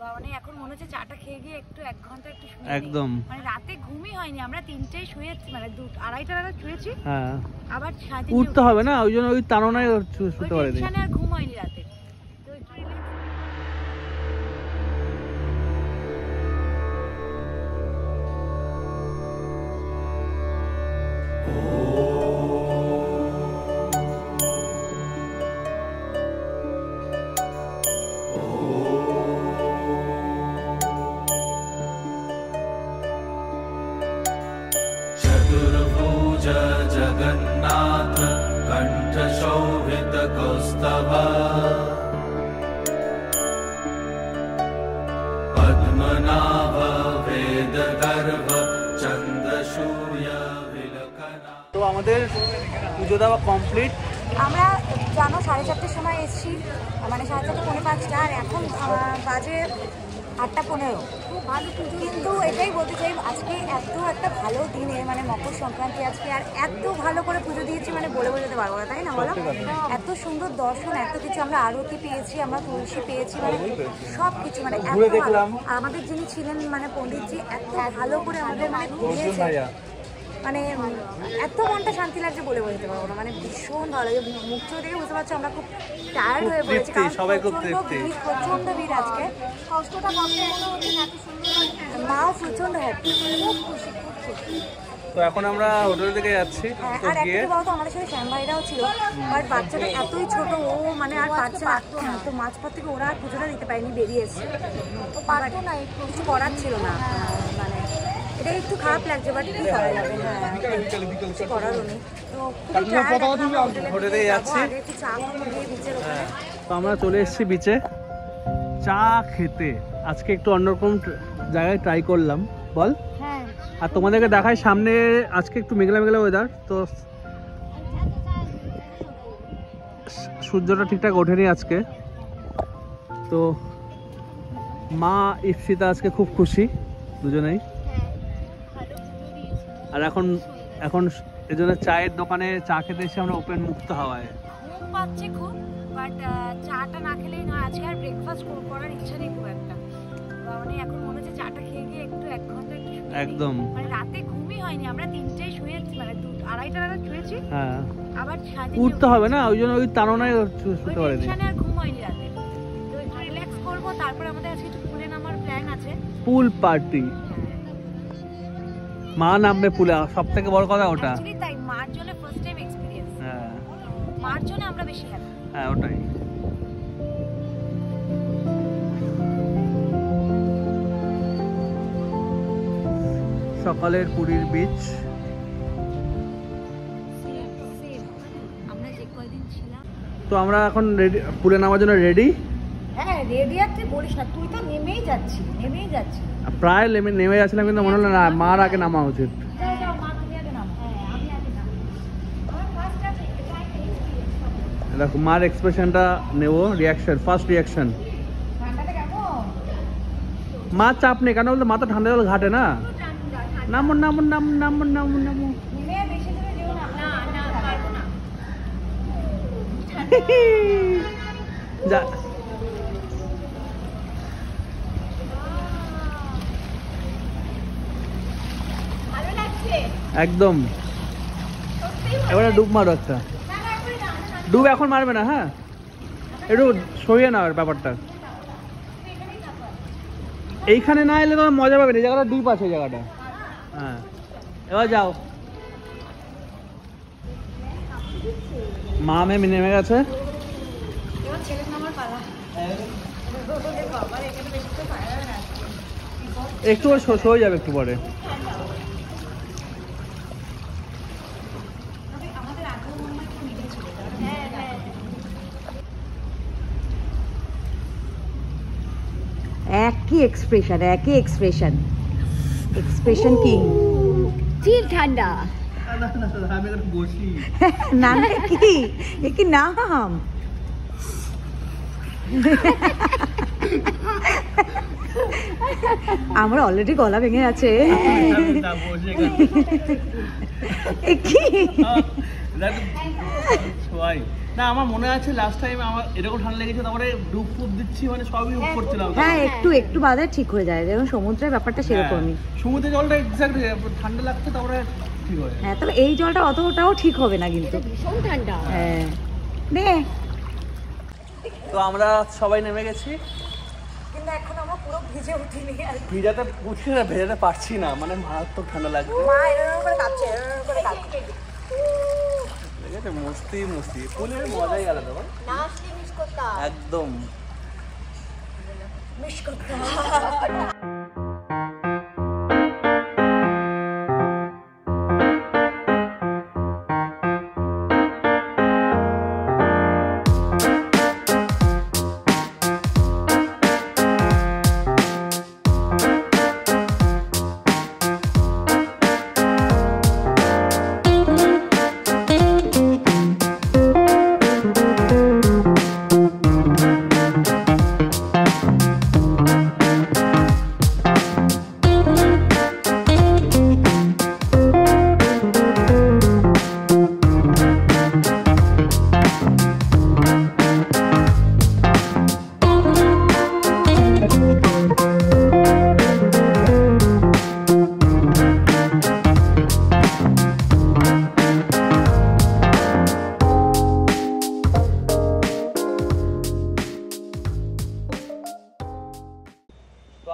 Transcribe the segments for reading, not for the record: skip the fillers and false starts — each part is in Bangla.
মানে এখন মনে হচ্ছে চাটা খেয়ে গিয়ে একটু 1 ঘন্টা একটু শুয়ে একদম মানে রাতে ঘুমই হয়নি আমরা 3টায় শুয়েছি মানে 2-2:30টা নাগাদ শুয়েছি হ্যাঁ আবার উঠতে হবে না ওই জন্য ওই তাড়নায় শুতে পারিনি টেনশনে আর ঘুম হয়নি রাতে তো একটু রিল্যাক্স जगन्नाथ कंठ शोभित कौस्तभ पद्मनाभ वेद गर्भ चंद सूर्य विलकना। তো আমাদের পুজো দেওয়া কমপ্লিট। আমরা জানো 4:30টার সময় এসেছি মানে 4:30-5:45 আর এখন বাজে 8:15। খুব ভালো পুজো কিন্তু এটাই বলতে চাই আজকে এত একটা ভালো দিনে মানে মকর সংক্রান্তি আজকে আর এত ভালো করে পুজো দিয়েছি মানে বলে বোঝাতে পারবো না তাই না বলো এত সুন্দর দর্শন এত কিছু আমরা আরতি পেয়েছি আমরা তুলসী পেয়েছি মানে সব কিছু মানে আমাদের যিনি ছিলেন মানে পণ্ডিতজি এত ভালো করে আমাদের মানে ঘুরিয়েছে মানে এত মনটা শান্তি লাগছে বলে বোঝাতে পারবো না মানে ভীষণ ভালো লাগে মুখ চোখ দেখে বুঝতে পারছো আমরা খুব টায়ার্ড হয়ে পড়েছি প্রচন্ড ভিড় আজকে কষ্টটা মাও প্রচন্ড হ্যাপি খুব খুশি খুব খুশি। তো এখন আমরা হোটেল থেকে যাচ্ছি আর একটা বলতো আমাদের সাথে শ্যাম ভাইরাও ছিল বাট বাচ্চাটা এতই ছোট ও মানে আর বাচ্চা তো মাঝপথ থেকে ওরা আর পুজোটা দিতে পারেনি বেরিয়ে এসছে তো পারতো না কিছু করার ছিল না মানে এটা একটু খারাপ লাগছে বাট কি করা যাবে কিছু করারও নেই তো হোটেলে যাচ্ছি একটু চা খেয়ে বিচের ওখানে। তো আমরা চলে এসেছি বিচে চা খেতে আজকে একটু অন্যরকম জায়গায় ট্রাই করলাম বল হ্যাঁ আর তোমাদেরকে দেখাই সামনে আজকে একটু মেঘলা মেঘলা ওয়েদার তো সূর্যটা ঠিকঠাক ওঠেনি আজকে তো মা ইপসিতা আজকে খুব খুশি দুজনেই আর এখন এই জন্য চায়ের দোকানে চা খেতে এসে আমরা ওপেন মুক্ত হাওয়ায় ঘুম পাচ্ছে খুব বাট চাটা না খেলেই নয় আজকে আর ব্রেকফাস্ট করার ইচ্ছা নেই খুব একটা মানে এখন মনে হচ্ছে চাটা খেয়ে গিয়ে একটু 1 ঘন্টা একটু শুয়ে একদম মানে রাতে ঘুমই হয়নি আমরা 3টায় শুয়েছি মানে 2-2:30টা নাগাদ শুয়েছি হ্যাঁ আবার উঠতে হবে না ওই জন্য ওই তাড়নায় শুতে পারিনি টেনশনে আর ঘুম হয়নি রাতে তো একটু রিল্যাক্স করবো তারপর আমাদের আজকে একটু পুলে নামার প্ল্যান আছে পুল পার্টি মা নামবে পুলে সব থেকে বড় কথা ওটা অ্যাকচুয়ালি তাই মার জন্য ফার্স্ট টাইম এক্সপেরিয়েন্স হ্যাঁ মার জন্য আমরা বেশি হ্যাপি হ্যাঁ ওটাই সকালের পুরীর বিচ আমরা যে কয়দিন ছিলাম তো আমরা এখন রেডি পুলে নামার জন্য রেডি হ্যাঁ রেডি আর তুই বলিস না তুই তো নেমেই যাচ্ছি প্রায় নেমে যাচ্ছিলাম কিন্তু মনে হলো না মার আগে নামা উচিত দেখো মার এক্সপ্রেশনটা নেবো রিয়াকশন ফার্স্ট রিয়াকশন মা চাপ নেই কেন বলতো মা তো ঠান্ডা জল ঘাটে না নামুন নামুন নামুন নামুন নামুন নামুন যা একদম এবারে ডুব মারো একটা ডুব এখন মারবে না হ্যাঁ একটু সরিয়ে নাও ব্যাপারটা এইখানে না এলে তোমার মজা পাবে না জায়গাটা ডিপ আছে জায়গাটা হ্যাঁ এবার যাও মা মেয়ে নেমে গেছে একটু সরে যাবে একটু পরে একই এক্সপ্রেশন কিং চিল ঠান্ডা নাম কি নাম আমার অলরেডি গলা ভেঙে আছে না আমার মনে আছে লাস্ট টাইম আমার এরকম ঠান্ডা লেগেছে, তারপরে ডুব ফুব দিচ্ছি, মানে সবই উপ করছিলাম। হ্যাঁ একটু একটু বাদে ঠিক হয়ে যায়, যেমন সমুদ্রের ব্যাপারটা সেরকমই। সমুদ্রের জলটা এক্স্যাক্ট ঠান্ডা লাগছে, তারপরে ঠিক হয়। হ্যাঁ তবে এই জলটা অতটাও ঠিক হবে না কিন্তু, ভীষণ ঠান্ডা। হ্যাঁ নে। তো আমরা সবাই নেমে গেছি, কিন্তু এখন আমরা পুরো ভিজে উঠিনি আর ভিজাতে উঠছি না, ভেজাতে পারছি না, মানে মারাত্মক ঠান্ডা লাগছে। মা এরকম করে কাঁপছে, এরকম করে কাঁপছে। ঠিক আছে, মস্তি মস্তি, ফুলের মজাই আলাদা বল। না আসলে মিস করতাম। একদম মিস করতে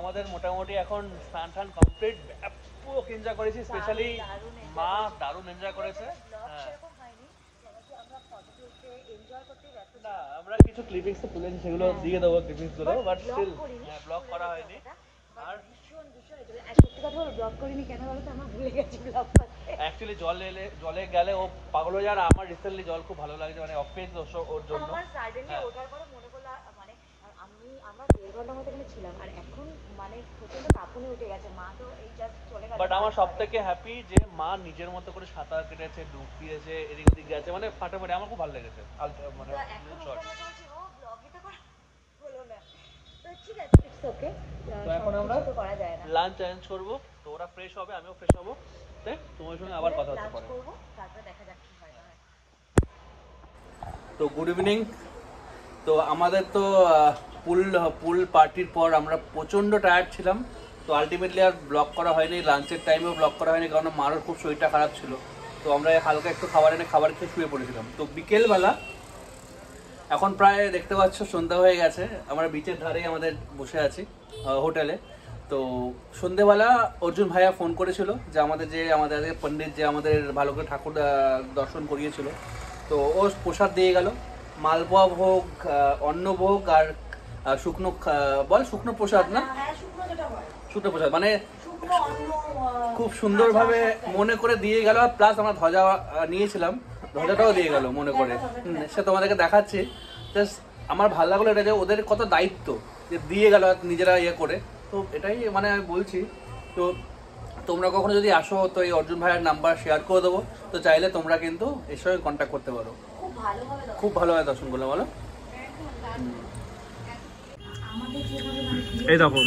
আমাদের মোটামুটি এখন স্নান টান কমপ্লিট, ব্যাপক এনজয় করেছি, স্পেশালি মা দারুণ এনজয় করেছে। না আমরা কিছু ক্লিপিংস তো তুলেছি, সেগুলো দিয়ে দেবো ক্লিপিংস গুলো, বাট স্টিল ব্লগ করা হয়নি। আর সত্যি কথা বলো, ব্লগ করিনি কেন বলো তো, আমার ভুলে গেছি ব্লগ করতে। অ্যাকচুয়ালি জলে গেলে ও পাগল হয়ে যায়, আর আমার রিসেন্টলি জল খুব ভালো লাগছে, মানে অফিস ওর জন্য। আমার সাডেনলি ওঠার পরে মনে করলো, মানে আমরা 1.5 ঘন্টার মতো এখানে ছিলাম, আর এখন মানে প্রচন্ড কাঁপুনি উঠে গেছে। মা তো এই জাস্ট চলে গেছে। বাট আমার সব থেকে হ্যাপি যে মা নিজের মতো করে সাঁতার কেটেছে, ডুব দিয়েছে, এদিক ওদিক গেছে, মানে ফাটাফাটি, আমার খুব ভালো লেগেছে। মানে তো এখন আমরা লাঞ্চ অ্যারেঞ্জ করবো, তো ওরা ফ্রেশ হবে, আমিও ফ্রেশ হবো, তোমার সঙ্গে আবার কথা হতে পারে। তো গুড ইভিনিং। তো আমাদের তো পুল পার্টির পর আমরা প্রচণ্ড টায়ার্ড ছিলাম, তো আলটিমেটলি আর ব্লগ করা হয়নি, লাঞ্চের টাইমেও ব্লগ করা হয়নি, কারণ মারও খুব শরীরটা খারাপ ছিল। তো আমরা হালকা একটু খাবার খেয়ে শুয়ে পড়েছিলাম। তো বিকেলবেলা এখন প্রায় দেখতে পাচ্ছ সন্ধ্যা হয়ে গেছে, আমরা বিচের ধারেই আমাদের বসে আছি হোটেলে। তো সন্ধ্যেবেলা অর্জুন ভাইয়া ফোন করেছিল যে আমাদের পণ্ডিত যে আমাদের ভালো করে ঠাকুর দর্শন করিয়েছিল, তো ও প্রসাদ দিয়ে গেল, মালপোয়া ভোগ, অন্নভোগ আর শুকনো প্রসাদ, না শুকনো প্রসাদ, মানে খুব সুন্দরভাবে মনে করে দিয়ে গেল। প্লাস আমরা ধ্বজা নিয়েছিলাম, ধ্বজাটাও দিয়ে গেল মনে করে, সে তোমাদেরকে দেখাচ্ছি। জাস্ট আমার ভালো লাগলো এটা, যে ওদের কত দায়িত্ব, যে দিয়ে গেল নিজেরা ইয়ে করে। তো এটাই মানে আমি বলছি। তো তোমরা কখনো যদি আসো, তো এই অর্জুন ভাইয়ের নাম্বার শেয়ার করে দেবো, তো চাইলে তোমরা কিন্তু এর সঙ্গে কন্ট্যাক্ট করতে পারো। খুব ভালোভাবে দর্শন করলে বলো। এই দেখো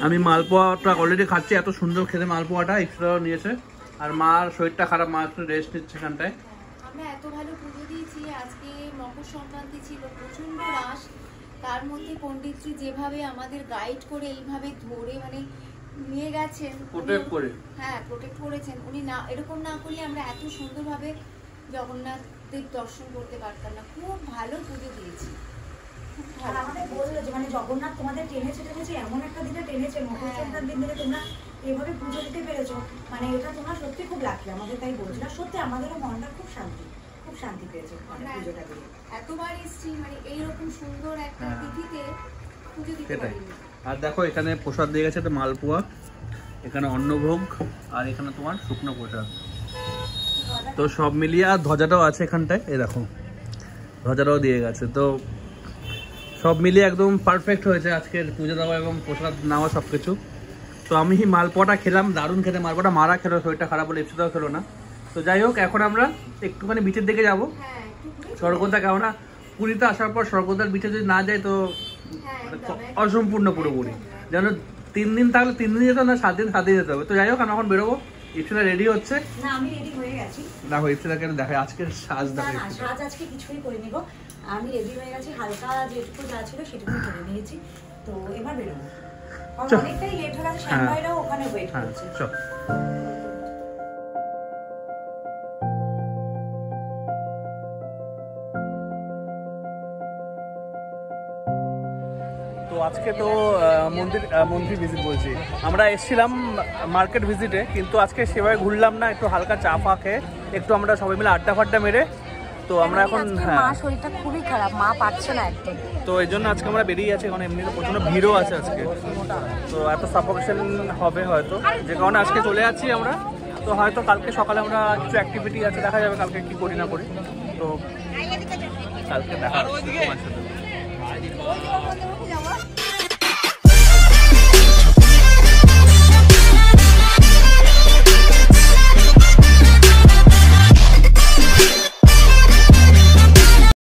আমি মালপোয়াটা অলরেডি খাচ্ছি, এত সুন্দর খেতে মালপোয়াটা, এক্সট্রা নিয়েছে। আর মার শরীরটা খারাপ, মা একটু রেস্ট নিচ্ছে এখানটায়। আমরা এত ভালো পুজো দিয়েছি, আজকে মকর সংক্রান্তি ছিল, প্রচন্ড রাশ, তার মধ্যে পণ্ডিতজি যেভাবে আমাদের গাইড করে এইভাবে ধরে মানে নিয়ে গেছেন, প্রোটেক্ট করে, হ্যাঁ প্রোটেক্ট করেছেন উনি। না এরকম না করলে আমরা এত সুন্দরভাবে জগন্নাথ দেব দর্শন করতে পারতাম না। খুব ভালো পুজো দিয়েছি। আর আমাদের বললো যে মানে জগন্নাথ তোমাদের টেনেছে এমন একটা দিনে টেনেছে, মকর সংক্রান্তির দিনে তোমরা এভাবে পুজো দিতে পেরেছো, মানে এটা তোমরা সত্যি খুব লাকি। আমাদের তাই বলছিল, সত্যি আমাদেরও মনটা খুব শান্তি পেয়েছে পুজোটা দিয়ে। এতবার এসছি, মানে এইরকম সুন্দর একটা তিথিতে পুজো দিতে পারিনি। আর দেখো এখানে প্রসাদ দিয়ে গেছে, একটা মালপোয়া, এখানে অন্নভোগ, আর এখানে তোমার শুকনো প্রসাদ। তো সব মিলিয়ে, আর ধ্বজাটাও আছে এখানটায়, এই দেখো ধ্বজাটাও দিয়ে গেছে। তো সব মিলিয়ে একদম পারফেক্ট হয়েছে আজকের পুজো দেওয়া এবং প্রসাদ নেওয়া সব কিছু। তো আমি মালপোয়াটা খেলাম, দারুণ খেতে মালপোয়াটা, মারা খেলো, শরীরটা খারাপ হলে ইপসিটাও খেলো না। তো যাই হোক, এখন আমরা একটুখানি বিচের দিকে যাবো, স্বর্গদ্বার। কেননা পুরীতে আসার পর স্বর্গদ্বার বিচে যদি না যাই তো অসম্পূর্ণ পুরোপুরি। যেন 3 দিন থাকলে 3 দিন যেতে না, 7 দিন যেতে হবে। তো যাই হোক, আমরা এখন বেরোবো, ইপসিটা রেডি হচ্ছে। না আমি রেডি হয়ে গেছি। আছি। দেখো ইফতিদাকে দেখায় আজকের সাজ না দেখো। না, সাজ আজকে কিছুই করিনি গো, আমি রেডি হয়ে গেছি, হালকা যেটুকু যা ছিল সেটুকু করে নিয়েছি। তো এবার বেরোবো, কারণ চল। অনেকটাই লেট হয়ে গেছে, হ্যাঁ। শ্যামবাইরাও ওখানে ওয়েট হ্যাঁ করছে। চল। তো আজকে তো মন্দির ভিজিট বলছি, আমরা এসেছিলাম মার্কেট ভিজিটে, কিন্তু আজকে সেভাবে ঘুরলাম না, একটু হালকা চা ফা খেয়ে একটু আমরা সবাই মিলে আড্ডা ফাড্ডা মেরে তো আমরা এখন আজকে হ্যাঁ মা শরীরটা খুবই খারাপ, মা পারছে না একদম। তো এই জন্য আজকে আমরা বেরিয়ে আছি, কারণ এমনিতে প্রচন্ড ভিড়ও আছে আজকে, তো এত সাফোকেশন হবে হয়তো, যে কারণে আজকে চলে যাচ্ছি আমরা। তো হয়তো কালকে সকালে আমরা কিছু অ্যাক্টিভিটি আছে, দেখা যাবে কালকে কি করি না করি। তো কালকে দেখা হচ্ছে তোমার সাথে।